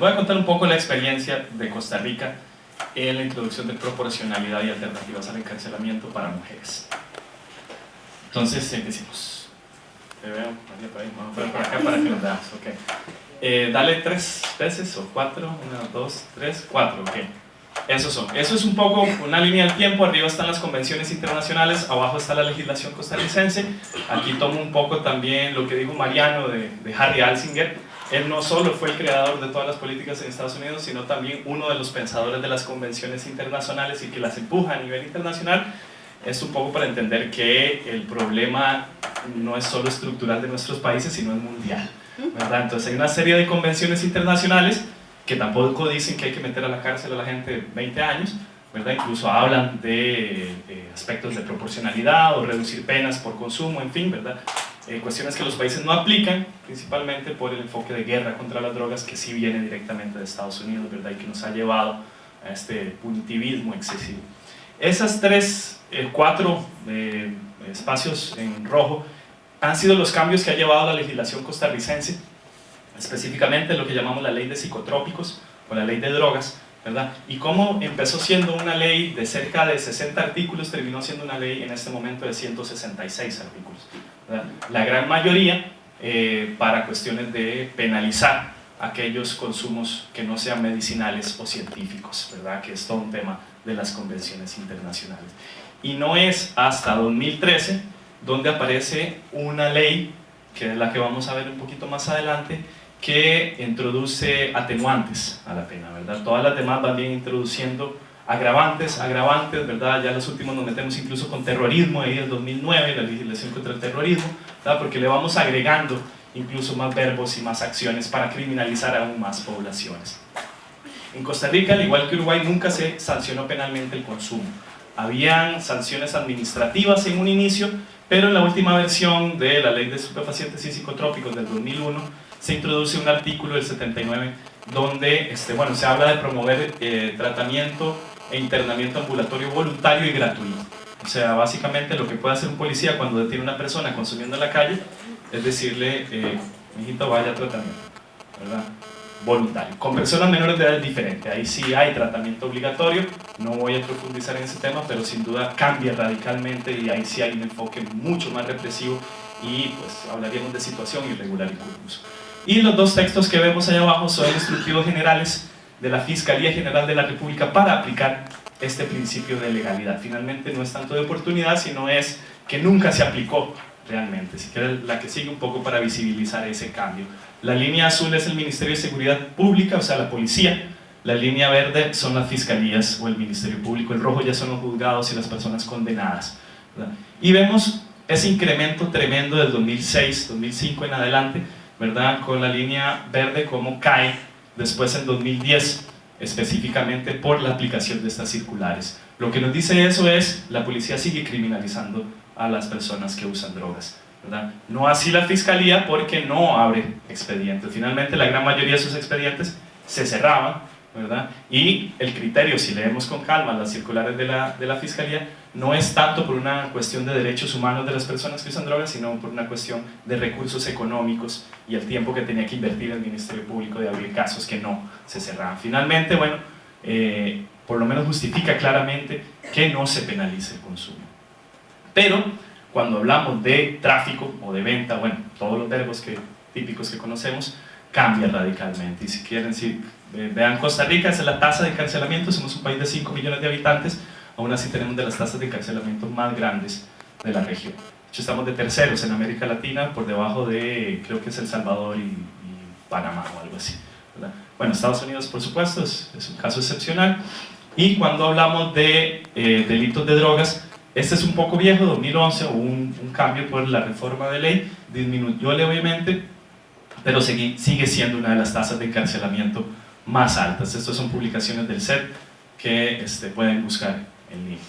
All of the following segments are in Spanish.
voy a contar un poco la experiencia de Costa Rica en la introducción de proporcionalidad y alternativas al encarcelamiento para mujeres. Entonces, empecemos. Te veo, María, por ahí, vamos por acá para que nos veamos, ok. Dale 3 veces o 4, 1, 2, 3, 4, ok. Eso es un poco una línea del tiempo. Arriba están las convenciones internacionales, abajo está la legislación costarricense. Aquí tomo un poco también lo que dijo Mariano de Harry Alsinger. Él no solo fue el creador de todas las políticas en Estados Unidos, sino también uno de los pensadores de las convenciones internacionales y que las empuja a nivel internacional. Es un poco para entender que el problema no es solo estructural de nuestros países, sino es mundial, ¿verdad? Entonces hay una serie de convenciones internacionales que tampoco dicen que hay que meter a la cárcel a la gente de 20 años, ¿verdad? Incluso hablan de aspectos de proporcionalidad o reducir penas por consumo, en fin, ¿verdad? Cuestiones que los países no aplican, principalmente por el enfoque de guerra contra las drogas que sí viene directamente de Estados Unidos, ¿verdad? Y que nos ha llevado a este punitivismo excesivo. Esas 4 espacios en rojo han sido los cambios que ha llevado la legislación costarricense, específicamente lo que llamamos la ley de psicotrópicos o la ley de drogas, ¿verdad? Y cómo empezó siendo una ley de cerca de 60 artículos, terminó siendo una ley en este momento de 166 artículos, ¿verdad? La gran mayoría para cuestiones de penalizar aquellos consumos que no sean medicinales o científicos, ¿verdad? Que es todo un tema de las convenciones internacionales. Y no es hasta 2013 donde aparece una ley, que es la que vamos a ver un poquito más adelante, que introduce atenuantes a la pena, ¿verdad? Todas las demás van bien introduciendo agravantes, ¿verdad? Ya los últimos nos metemos incluso con terrorismo, ahí del 2009, la legislación contra el terrorismo, ¿verdad? Porque le vamos agregando incluso más verbos y más acciones para criminalizar aún más poblaciones. En Costa Rica, al igual que Uruguay, nunca se sancionó penalmente el consumo. Habían sanciones administrativas en un inicio, pero en la última versión de la Ley de Estupefacientes y Psicotrópicos del 2001 se introduce un artículo del 79 donde se habla de promover tratamiento e internamiento ambulatorio voluntario y gratuito. O sea, básicamente lo que puede hacer un policía cuando detiene a una persona consumiendo en la calle es decirle, mijito, vaya a tratamiento, ¿verdad? Voluntario. Con personas menores de edad es diferente, ahí sí hay tratamiento obligatorio, no voy a profundizar en ese tema, pero sin duda cambia radicalmente y ahí sí hay un enfoque mucho más represivo y pues hablaríamos de situación irregular y curioso. Y los 2 textos que vemos allá abajo son instructivos generales de la Fiscalía General de la República para aplicar este principio de legalidad. Finalmente no es tanto de oportunidad, sino es que nunca se aplicó realmente, así que la que sigue un poco para visibilizar ese cambio. La línea azul es el Ministerio de Seguridad Pública, o sea, la policía. La línea verde son las fiscalías o el Ministerio Público. El rojo ya son los juzgados y las personas condenadas, ¿verdad? Y vemos ese incremento tremendo del 2006, 2005 en adelante, ¿verdad? Con la línea verde como cae después en 2010, específicamente por la aplicación de estas circulares. Lo que nos dice eso es, la policía sigue criminalizando a las personas que usan drogas, ¿verdad? No así la fiscalía porque no abre expedientes. Finalmente la gran mayoría de sus expedientes se cerraban, ¿verdad? Y el criterio, si leemos con calma las circulares de la fiscalía, no es tanto por una cuestión de derechos humanos de las personas que usan drogas, sino por una cuestión de recursos económicos y el tiempo que tenía que invertir el Ministerio Público de abrir casos que no se cerraban. Finalmente, bueno, por lo menos justifica claramente que no se penalice el consumo. Pero cuando hablamos de tráfico o de venta, bueno, todos los verbos típicos que conocemos, cambia radicalmente. Y si quieren, vean Costa Rica, esa es la tasa de encarcelamiento, somos un país de 5 millones de habitantes, aún así tenemos de las tasas de encarcelamiento más grandes de la región. De hecho, estamos de terceros en América Latina, por debajo de, creo que es El Salvador y Panamá o algo así, ¿verdad? Bueno, Estados Unidos, por supuesto, es un caso excepcional. Y cuando hablamos de delitos de drogas, este es un poco viejo, 2011, hubo un cambio por la reforma de ley, disminuyó levemente, pero sigue siendo una de las tasas de encarcelamiento más altas. Estas son publicaciones del CEP que pueden buscar en línea.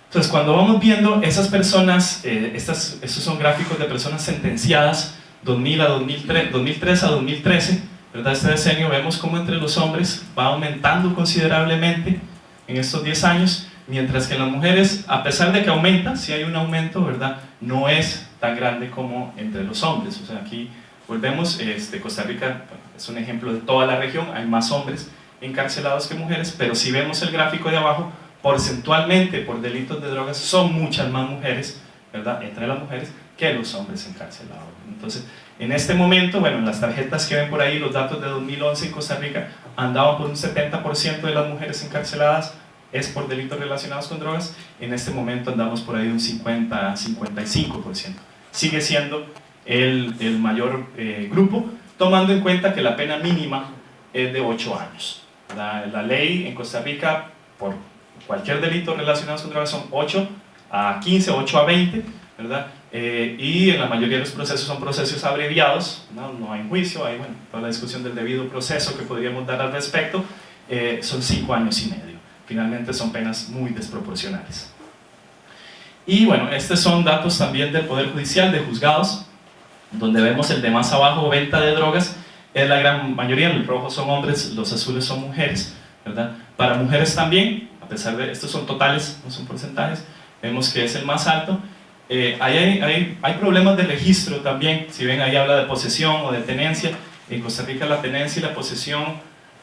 Entonces, cuando vamos viendo esas personas, estos son gráficos de personas sentenciadas 2003 a 2013, ¿verdad? Este decenio vemos cómo entre los hombres va aumentando considerablemente en estos 10 años, mientras que en las mujeres, a pesar de que aumenta, sí hay un aumento, ¿verdad? No es tan grande como entre los hombres. O sea, aquí volvemos, Costa Rica bueno, es un ejemplo de toda la región, hay más hombres encarcelados que mujeres, pero si vemos el gráfico de abajo, porcentualmente por delitos de drogas son muchas más mujeres, ¿verdad?, entre las mujeres que los hombres encarcelados. Entonces, en este momento, bueno, en las tarjetas que ven por ahí, los datos de 2011 en Costa Rica andaban por un 70% de las mujeres encarceladas es por delitos relacionados con drogas. En este momento andamos por ahí un 50-55%. Sigue siendo el mayor grupo, tomando en cuenta que la pena mínima es de 8 años. La ley en Costa Rica, por cualquier delito relacionado con drogas, son 8 a 15, 8 a 20, ¿verdad? Y en la mayoría de los procesos son procesos abreviados, no hay juicio, hay bueno, toda la discusión del debido proceso que podríamos dar al respecto, son 5 años y medio. Finalmente son penas muy desproporcionales. Y bueno, estos son datos también del Poder Judicial, de juzgados, donde vemos el de más abajo, venta de drogas, es la gran mayoría, el rojo son hombres, los azules son mujeres, ¿verdad? Para mujeres también, a pesar de, estos son totales, no son porcentajes, vemos que es el más alto. Hay problemas de registro también, si ven ahí habla de posesión o de tenencia. En Costa Rica la tenencia y la posesión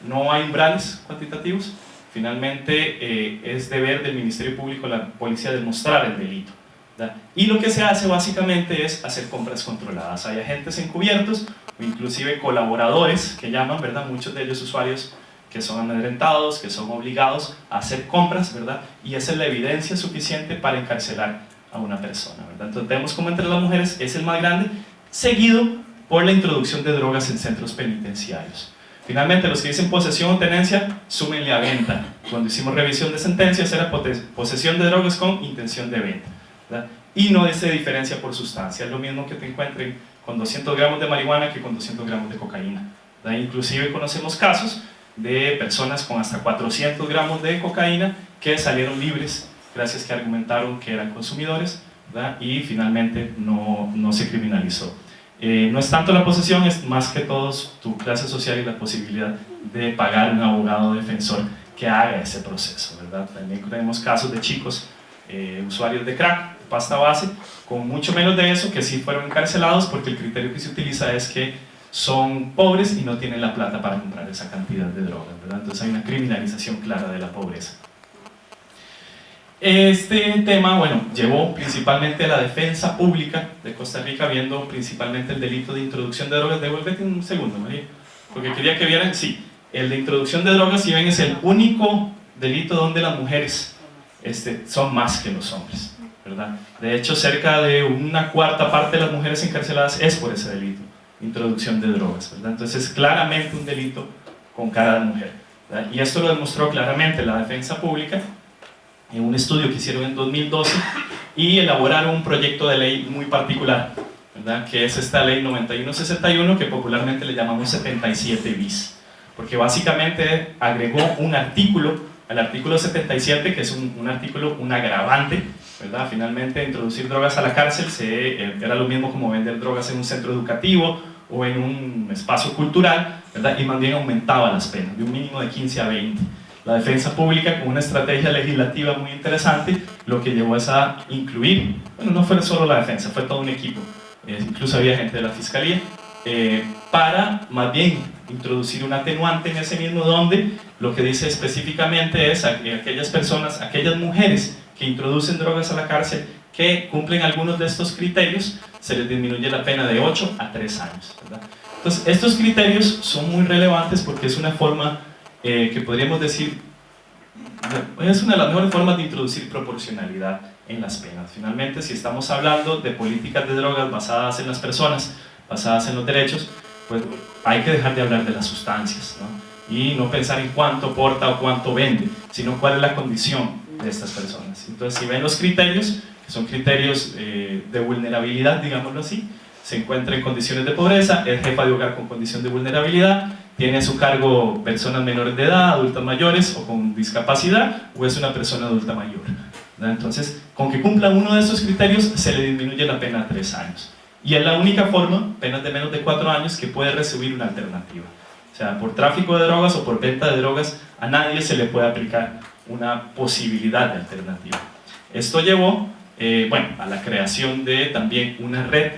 no hay umbrales cuantitativos. Finalmente es deber del Ministerio Público, la policía, demostrar el delito, ¿verdad? Y lo que se hace básicamente es hacer compras controladas. Hay agentes encubiertos o inclusive colaboradores que llaman, ¿verdad?, muchos de ellos usuarios que son amedrentados, que son obligados a hacer compras, ¿verdad?, y esa es la evidencia suficiente para encarcelar a una persona, ¿verdad? Entonces vemos como entre las mujeres es el más grande, seguido por la introducción de drogas en centros penitenciarios. Finalmente, los que dicen posesión o tenencia, súmenle a venta. Cuando hicimos revisión de sentencias era posesión de drogas con intención de venta, ¿verdad? Y no se diferencia por sustancia, es lo mismo que te encuentren con 200 gramos de marihuana que con 200 gramos de cocaína, ¿verdad? Inclusive conocemos casos de personas con hasta 400 gramos de cocaína que salieron libres gracias que argumentaron que eran consumidores, ¿verdad?, y finalmente no se criminalizó. No es tanto la posesión, es más que todo tu clase social y la posibilidad de pagar un abogado defensor que haga ese proceso, ¿verdad? También tenemos casos de chicos usuarios de crack, de pasta base, con mucho menos de eso, que sí fueron encarcelados porque el criterio que se utiliza es que son pobres y no tienen la plata para comprar esa cantidad de drogas, ¿verdad? Entonces hay una criminalización clara de la pobreza. Este tema, bueno, llevó principalmente a la defensa pública de Costa Rica, viendo principalmente el delito de introducción de drogas. Devuélvete un segundo, María, porque quería que vieran, sí, el de introducción de drogas, si ven, es el único delito donde las mujeres son más que los hombres, ¿verdad? De hecho, cerca de una cuarta parte de las mujeres encarceladas es por ese delito, introducción de drogas, ¿verdad? Entonces es claramente un delito con cada mujer, ¿verdad? Y esto lo demostró claramente la defensa pública en un estudio que hicieron en 2012 y elaboraron un proyecto de ley muy particular, ¿verdad?, que es esta ley 9161, que popularmente le llamamos 77 bis, porque básicamente agregó un artículo al artículo 77, que es un artículo, un agravante, ¿verdad? Finalmente introducir drogas a la cárcel era lo mismo como vender drogas en un centro educativo o en un espacio cultural, ¿verdad?, y más bien aumentaba las penas, de un mínimo de 15 a 20. La defensa pública, con una estrategia legislativa muy interesante, lo que llevó es a incluir, bueno, no fue solo la defensa, fue todo un equipo, incluso había gente de la fiscalía, para más bien introducir un atenuante en ese mismo, donde lo que dice específicamente es aquellas personas, aquellas mujeres que introducen drogas a la cárcel, que cumplen algunos de estos criterios, se les disminuye la pena de 8 a 3 años, ¿verdad? Entonces, estos criterios son muy relevantes porque es una forma que podríamos decir, es una de las mejores formas de introducir proporcionalidad en las penas. Finalmente, si estamos hablando de políticas de drogas basadas en las personas, basadas en los derechos, pues hay que dejar de hablar de las sustancias, ¿no? Y no pensar en cuánto porta o cuánto vende, sino cuál es la condición de estas personas. Entonces, si ven los criterios, que son criterios de vulnerabilidad, digámoslo así, se encuentra en condiciones de pobreza, es jefa de hogar con condición de vulnerabilidad, tiene a su cargo personas menores de edad, adultas mayores o con discapacidad, o es una persona adulta mayor, ¿verdad? Entonces, con que cumpla uno de esos criterios, se le disminuye la pena a 3 años. Y es la única forma, penas de menos de 4 años, que puede recibir una alternativa. O sea, por tráfico de drogas o por venta de drogas, a nadie se le puede aplicar una posibilidad de alternativa. Esto llevó, bueno, a la creación de también una red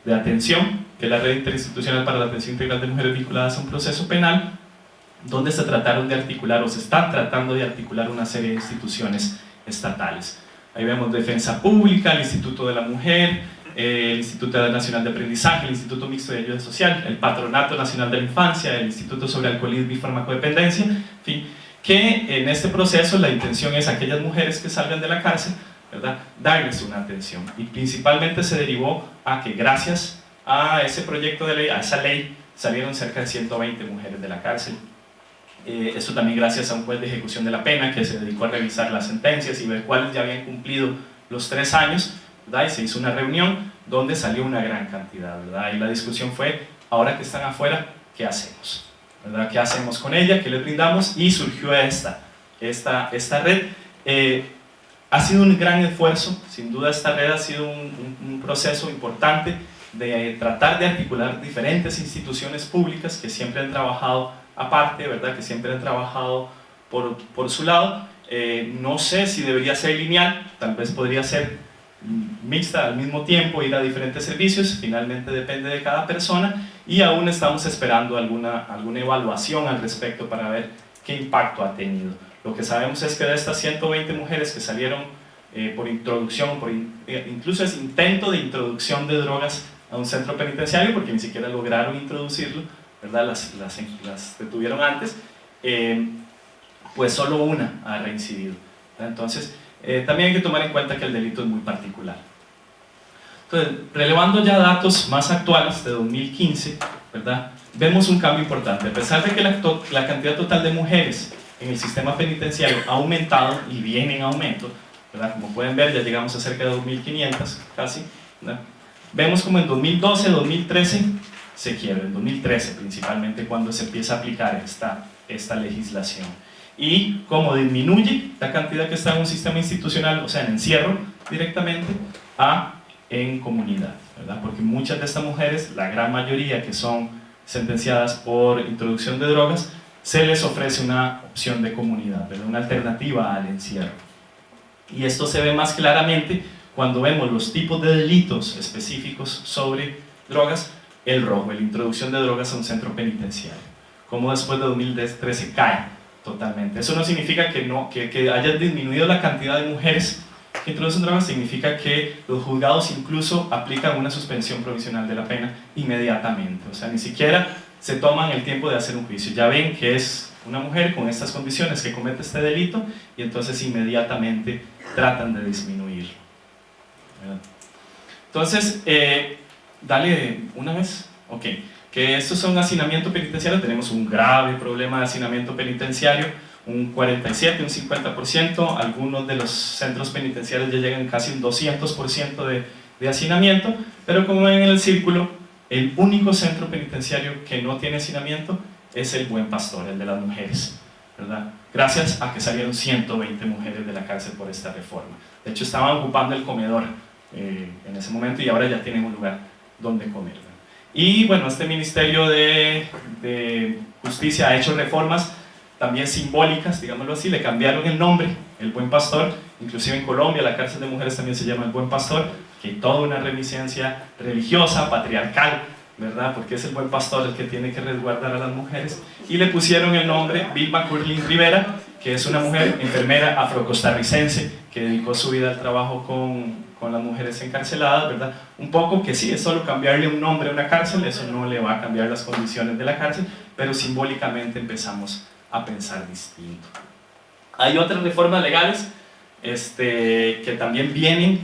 de atención que es la Red Interinstitucional para la Atención Integral de Mujeres Vinculadas a un Proceso Penal, donde se trataron de articular o se están tratando de articular una serie de instituciones estatales. Ahí vemos Defensa Pública, el Instituto de la Mujer, el Instituto Nacional de Aprendizaje, el Instituto Mixto de Ayuda Social, el Patronato Nacional de la Infancia, el Instituto sobre Alcoholismo y Farmacodependencia, en fin, que en este proceso la intención es a aquellas mujeres que salgan de la cárcel, ¿verdad?, darles una atención, y principalmente se derivó a que gracias a ese proyecto de ley, a esa ley, salieron cerca de 120 mujeres de la cárcel. Esto también gracias a un juez de ejecución de la pena que se dedicó a revisar las sentencias y ver cuáles ya habían cumplido los 3 años, ¿verdad? Y se hizo una reunión donde salió una gran cantidad, ¿verdad? Y la discusión fue, ahora que están afuera, ¿qué hacemos? ¿Verdad? ¿Qué hacemos con ella? ¿Qué les brindamos? Y surgió esta red. Ha sido un gran esfuerzo, sin duda esta red ha sido un proceso importante de tratar de articular diferentes instituciones públicas que siempre han trabajado aparte, ¿verdad?, que siempre han trabajado por su lado. No sé si debería ser lineal, tal vez podría ser mixta al mismo tiempo, ir a diferentes servicios, finalmente depende de cada persona, y aún estamos esperando alguna evaluación al respecto para ver qué impacto ha tenido. Lo que sabemos es que de estas 120 mujeres que salieron por introducción, incluso es intento de introducción de drogas a un centro penitenciario, porque ni siquiera lograron introducirlo, ¿verdad? Las detuvieron antes, pues solo una ha reincidido, ¿verdad? Entonces también hay que tomar en cuenta que el delito es muy particular. Entonces, relevando ya datos más actuales de 2015, ¿verdad?, vemos un cambio importante. A pesar de que la cantidad total de mujeres en el sistema penitenciario ha aumentado y viene en aumento, ¿verdad?, como pueden ver ya llegamos a cerca de 2.500 casi, ¿verdad?, vemos como en 2012, 2013 se quiebra, en 2013 principalmente, cuando se empieza a aplicar esta legislación, y cómo disminuye la cantidad que está en un sistema institucional, o sea, en encierro directamente, en comunidad, ¿verdad? Porque muchas de estas mujeres, la gran mayoría que son sentenciadas por introducción de drogas, se les ofrece una opción de comunidad, ¿verdad?, una alternativa al encierro. Y esto se ve más claramente cuando vemos los tipos de delitos específicos sobre drogas, el rojo, la introducción de drogas a un centro penitenciario, como después de 2013 cae totalmente. Eso no significa que haya disminuido la cantidad de mujeres que introducen drogas, significa que los juzgados incluso aplican una suspensión provisional de la pena inmediatamente, o sea, ni siquiera se toman el tiempo de hacer un juicio, ya ven que es una mujer con estas condiciones que comete este delito y entonces inmediatamente tratan de disminuirlo. Entonces, dale una vez, ok, que estos son hacinamiento penitenciario, tenemos un grave problema de hacinamiento penitenciario, un 47, un 50%, algunos de los centros penitenciarios ya llegan casi un 200% de hacinamiento, pero como ven en el círculo, el único centro penitenciario que no tiene hacinamiento es el Buen Pastor, el de las mujeres, ¿verdad? Gracias a que salieron 120 mujeres de la cárcel por esta reforma. De hecho, estaban ocupando el comedor en ese momento y ahora ya tienen un lugar donde comer, ¿verdad? Y bueno, este Ministerio de Justicia ha hecho reformas también simbólicas, digámoslo así, le cambiaron el nombre, el Buen Pastor, inclusive en Colombia la cárcel de mujeres también se llama el Buen Pastor, que hay toda una reminiscencia religiosa, patriarcal, ¿verdad?, porque es el Buen Pastor el que tiene que resguardar a las mujeres, y le pusieron el nombre Vilma Curlin Rivera, que es una mujer enfermera afrocostarricense que dedicó su vida al trabajo con las mujeres encarceladas, ¿verdad? Un poco que sí, es solo cambiarle un nombre a una cárcel, eso no le va a cambiar las condiciones de la cárcel, pero simbólicamente empezamos a pensar distinto. Hay otras reformas legales que también vienen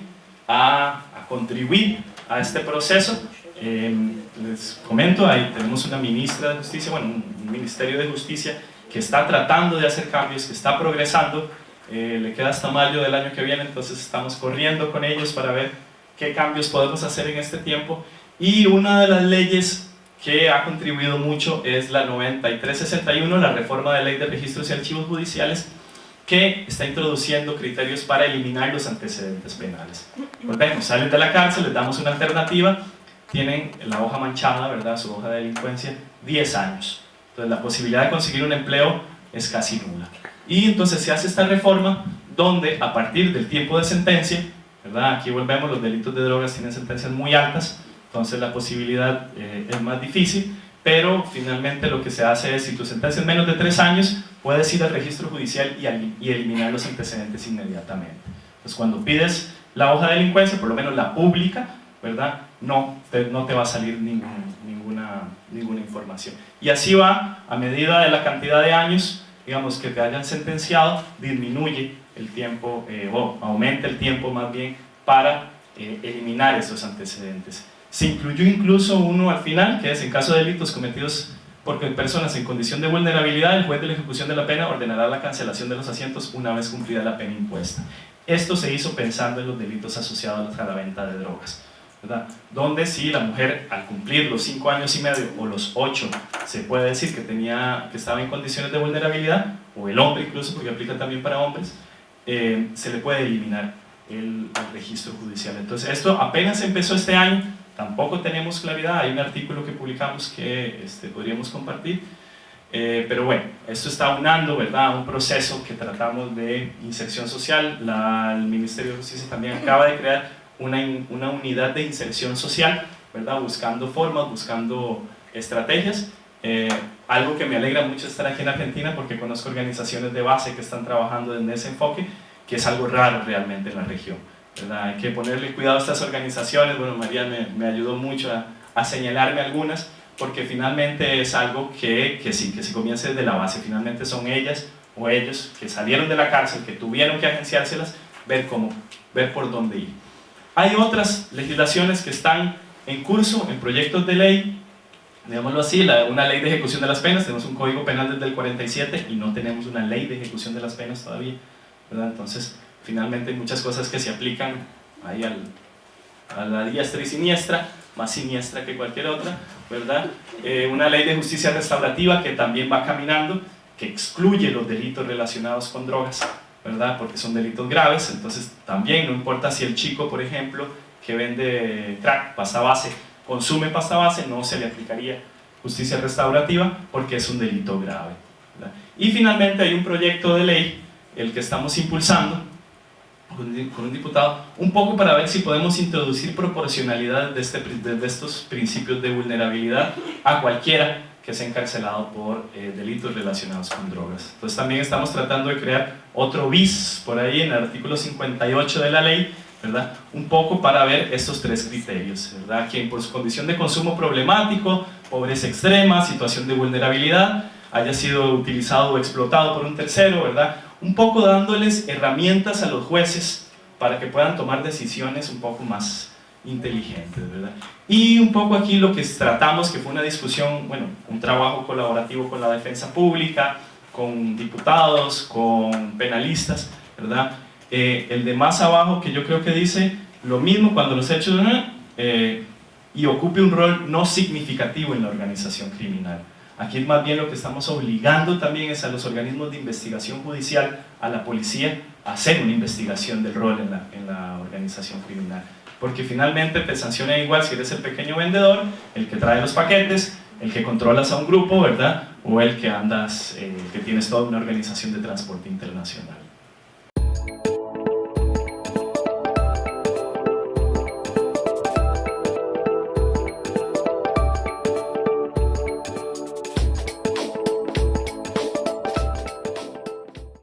a contribuir a este proceso. Les comento, ahí tenemos una ministra de Justicia, bueno, un Ministerio de Justicia que está tratando de hacer cambios, que está progresando, le queda hasta mayo del año que viene, entonces estamos corriendo con ellos para ver qué cambios podemos hacer en este tiempo. Y una de las leyes que ha contribuido mucho es la 9361, la reforma de ley de registros y archivos judiciales, que está introduciendo criterios para eliminar los antecedentes penales. Volvemos, salen de la cárcel, les damos una alternativa, tienen la hoja manchada, ¿verdad?, su hoja de delincuencia, 10 años. Entonces la posibilidad de conseguir un empleo es casi nula. Y entonces se hace esta reforma donde a partir del tiempo de sentencia, ¿verdad?, aquí volvemos, los delitos de drogas tienen sentencias muy altas, Entonces la posibilidad es más difícil, pero finalmente lo que se hace es, si tu sentencia es menos de 3 años, puedes ir al registro judicial y eliminar los antecedentes inmediatamente. Entonces cuando pides la hoja de delincuencia, por lo menos la pública, ¿verdad? No te va a salir ninguna información. Y así va, a medida de la cantidad de años, digamos, que te hayan sentenciado, disminuye el tiempo, o aumenta el tiempo más bien, para eliminar esos antecedentes. Se incluyó incluso uno al final, que es en caso de delitos cometidos por personas en condición de vulnerabilidad, el juez de la ejecución de la pena ordenará la cancelación de los asientos una vez cumplida la pena impuesta. Esto se hizo pensando en los delitos asociados a la venta de drogas, ¿verdad? Donde si la mujer al cumplir los 5 años y medio o los 8 se puede decir que estaba en condiciones de vulnerabilidad, o el hombre incluso, porque aplica también para hombres, se le puede eliminar el registro judicial. Entonces esto apenas empezó este año, tampoco tenemos claridad, hay un artículo que publicamos que podríamos compartir, pero bueno, esto está unando, ¿verdad?, un proceso que tratamos de inserción social. El Ministerio de Justicia también acaba de crear una unidad de inserción social, ¿verdad?, buscando formas, buscando estrategias. Algo que me alegra mucho estar aquí en Argentina, porque conozco organizaciones de base que están trabajando en ese enfoque, que es algo raro realmente en la región, ¿verdad? Hay que ponerle cuidado a estas organizaciones. Bueno, María me ayudó mucho a señalarme algunas, porque finalmente es algo que se comience desde la base. Finalmente son ellas o ellos que salieron de la cárcel, que tuvieron que agenciárselas, ver por dónde ir. Hay otras legislaciones que están en curso, en proyectos de ley, digámoslo así, una ley de ejecución de las penas. Tenemos un código penal desde el 47 y no tenemos una ley de ejecución de las penas todavía, ¿verdad? Entonces finalmente hay muchas cosas que se aplican ahí a la diestra y siniestra, más siniestra que cualquier otra, ¿verdad? Una ley de justicia restaurativa que también va caminando, que excluye los delitos relacionados con drogas, ¿verdad?, porque son delitos graves. Entonces también no importa si el chico, por ejemplo, que vende crack, pasta base, consume pasta base, no se le aplicaría justicia restaurativa porque es un delito grave, ¿verdad? Y finalmente hay un proyecto de ley, el que estamos impulsando con un diputado, un poco para ver si podemos introducir proporcionalidad desde estos principios de vulnerabilidad a cualquiera que sea encarcelado por delitos relacionados con drogas. Entonces también estamos tratando de crear otro bis por ahí en el artículo 58 de la ley, ¿verdad?, un poco para ver estos 3 criterios, ¿verdad?, quien por su condición de consumo problemático, pobreza extrema, situación de vulnerabilidad, haya sido utilizado o explotado por un tercero, ¿verdad?, un poco dándoles herramientas a los jueces para que puedan tomar decisiones un poco más inteligentes, ¿verdad? Y un poco aquí lo que tratamos, que fue una discusión, bueno, un trabajo colaborativo con la defensa pública, con diputados, con penalistas, ¿verdad? El de más abajo, que yo creo que dice lo mismo cuando los hechos y ocupe un rol no significativo en la organización criminal. Aquí más bien lo que estamos obligando también es a los organismos de investigación judicial, a la policía, a hacer una investigación del rol en la organización criminal. Porque finalmente te sancionan igual si eres el pequeño vendedor, el que trae los paquetes, el que controlas a un grupo, ¿verdad?, o el que andas, que tienes toda una organización de transporte internacional.